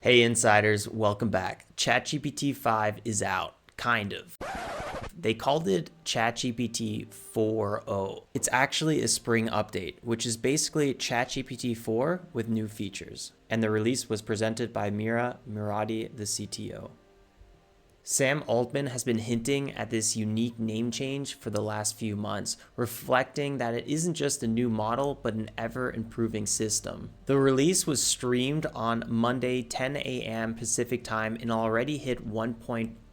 Hey insiders, welcome back. ChatGPT 5 is out, kind of. They called it ChatGPT 4.0. It's actually a spring update, which is basically ChatGPT 4 with new features. And the release was presented by Mira Muradi, the CTO. Sam Altman has been hinting at this unique name change for the last few months, reflecting that it isn't just a new model, but an ever-improving system. The release was streamed on Monday, 10 a.m. Pacific time, and already hit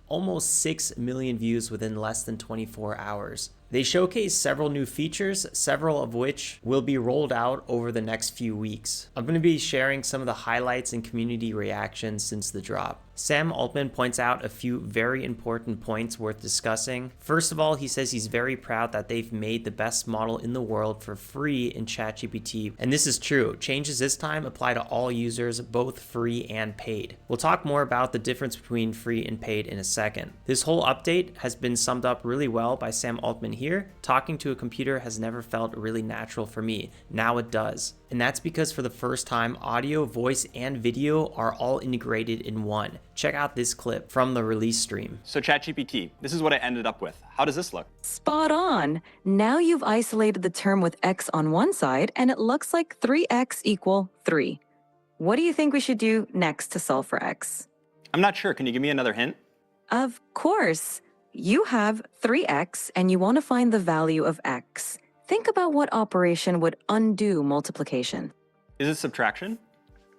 almost 6 million views within less than 24 hours. They showcased several new features, several of which will be rolled out over the next few weeks. I'm going to be sharing some of the highlights and community reactions since the drop. Sam Altman points out a few very important points worth discussing. First of all, he says he's very proud that they've made the best model in the world for free in ChatGPT. And this is true. Changes this time apply to all users, both free and paid. We'll talk more about the difference between free and paid in a second. This whole update has been summed up really well by Sam Altman here. Talking to a computer has never felt really natural for me. Now it does. And that's because for the first time, audio, voice, and video are all integrated in one. Check out this clip from the release stream. So ChatGPT, this is what I ended up with. How does this look? Spot on. Now you've isolated the term with x on one side, and it looks like 3x equal 3. What do you think we should do next to solve for x? I'm not sure. Can you give me another hint? Of course. You have 3x, and you want to find the value of x. Think about what operation would undo multiplication. Is it subtraction?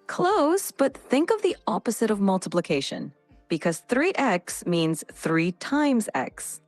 Close, but think of the opposite of multiplication, because 3x means 3 times x.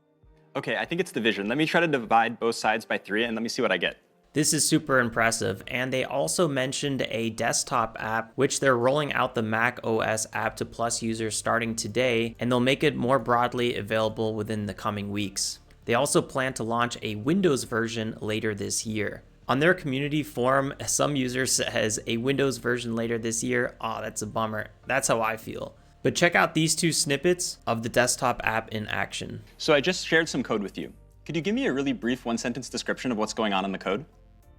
Okay, I think it's division. Let me try to divide both sides by 3 and let me see what I get. This is super impressive, and they also mentioned a desktop app, which they're rolling out the Mac OS app to Plus users starting today, and they'll make it more broadly available within the coming weeks. They also plan to launch a Windows version later this year. On their community forum, some user says a Windows version later this year. Oh, that's a bummer. That's how I feel. But check out these two snippets of the desktop app in action. So I just shared some code with you. Could you give me a really brief one-sentence description of what's going on in the code?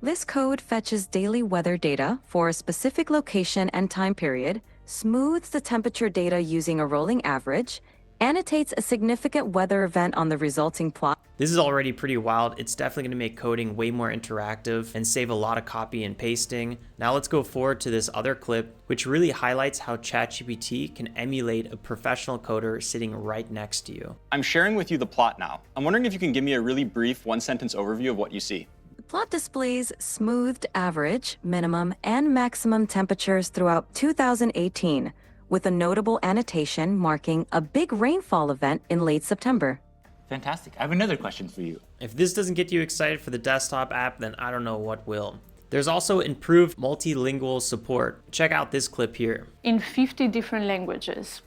This code fetches daily weather data for a specific location and time period, smooths the temperature data using a rolling average, annotates a significant weather event on the resulting plot. This is already pretty wild. It's definitely going to make coding way more interactive and save a lot of copy and pasting. Now let's go forward to this other clip, which really highlights how ChatGPT can emulate a professional coder sitting right next to you. I'm sharing with you the plot now. I'm wondering if you can give me a really brief one-sentence overview of what you see. The plot displays smoothed average, minimum, and maximum temperatures throughout 2018, with a notable annotation marking a big rainfall event in late September. Fantastic. I have another question for you. If this doesn't get you excited for the desktop app, then I don't know what will. There's also improved multilingual support. Check out this clip here. In 50 different languages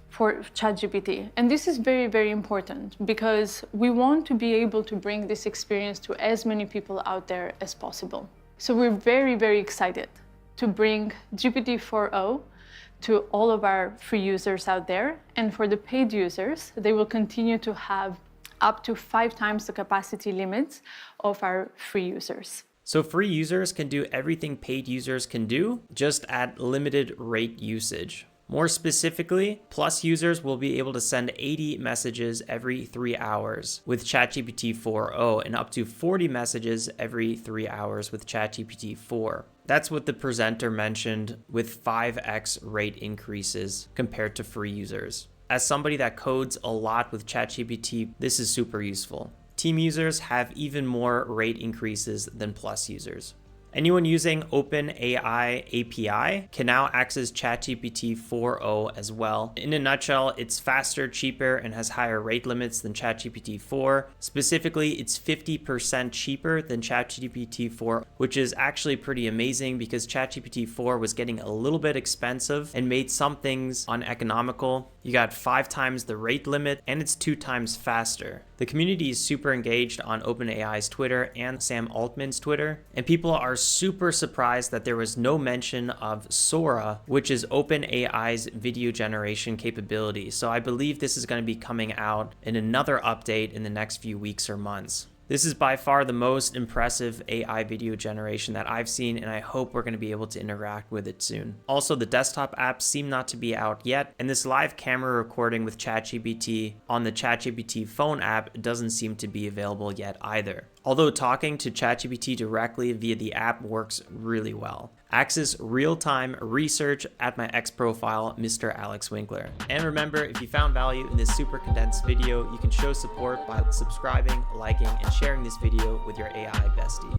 for ChatGPT. And this is very, very important because we want to be able to bring this experience to as many people out there as possible. So we're very, very excited to bring GPT 4.0 to all of our free users out there. And for the paid users, they will continue to have up to 5 times the capacity limits of our free users. So free users can do everything paid users can do, just at limited rate usage. More specifically, Plus users will be able to send 80 messages every 3 hours with ChatGPT 4.0 and up to 40 messages every 3 hours with ChatGPT 4. That's what the presenter mentioned, with 5x rate increases compared to free users. As somebody that codes a lot with ChatGPT, this is super useful. Team users have even more rate increases than Plus users. Anyone using OpenAI API can now access ChatGPT 4.0 as well. In a nutshell, it's faster, cheaper, and has higher rate limits than ChatGPT 4. Specifically, it's 50% cheaper than ChatGPT 4, which is actually pretty amazing because ChatGPT 4 was getting a little bit expensive and made some things uneconomical. You got 5 times the rate limit, and it's 2 times faster. The community is super engaged on OpenAI's Twitter and Sam Altman's Twitter, and people are super surprised that there was no mention of Sora, which is OpenAI's video generation capability. So I believe this is going to be coming out in another update in the next few weeks or months. This is by far the most impressive AI video generation that I've seen, and I hope we're going to be able to interact with it soon. Also, the desktop apps seem not to be out yet, and this live camera recording with ChatGPT on the ChatGPT phone app doesn't seem to be available yet either. Although talking to ChatGPT directly via the app works really well. Access real-time research at my X profile, Mr. Alex Winkler. And remember, if you found value in this super condensed video, you can show support by subscribing, liking, and sharing this video with your AI bestie.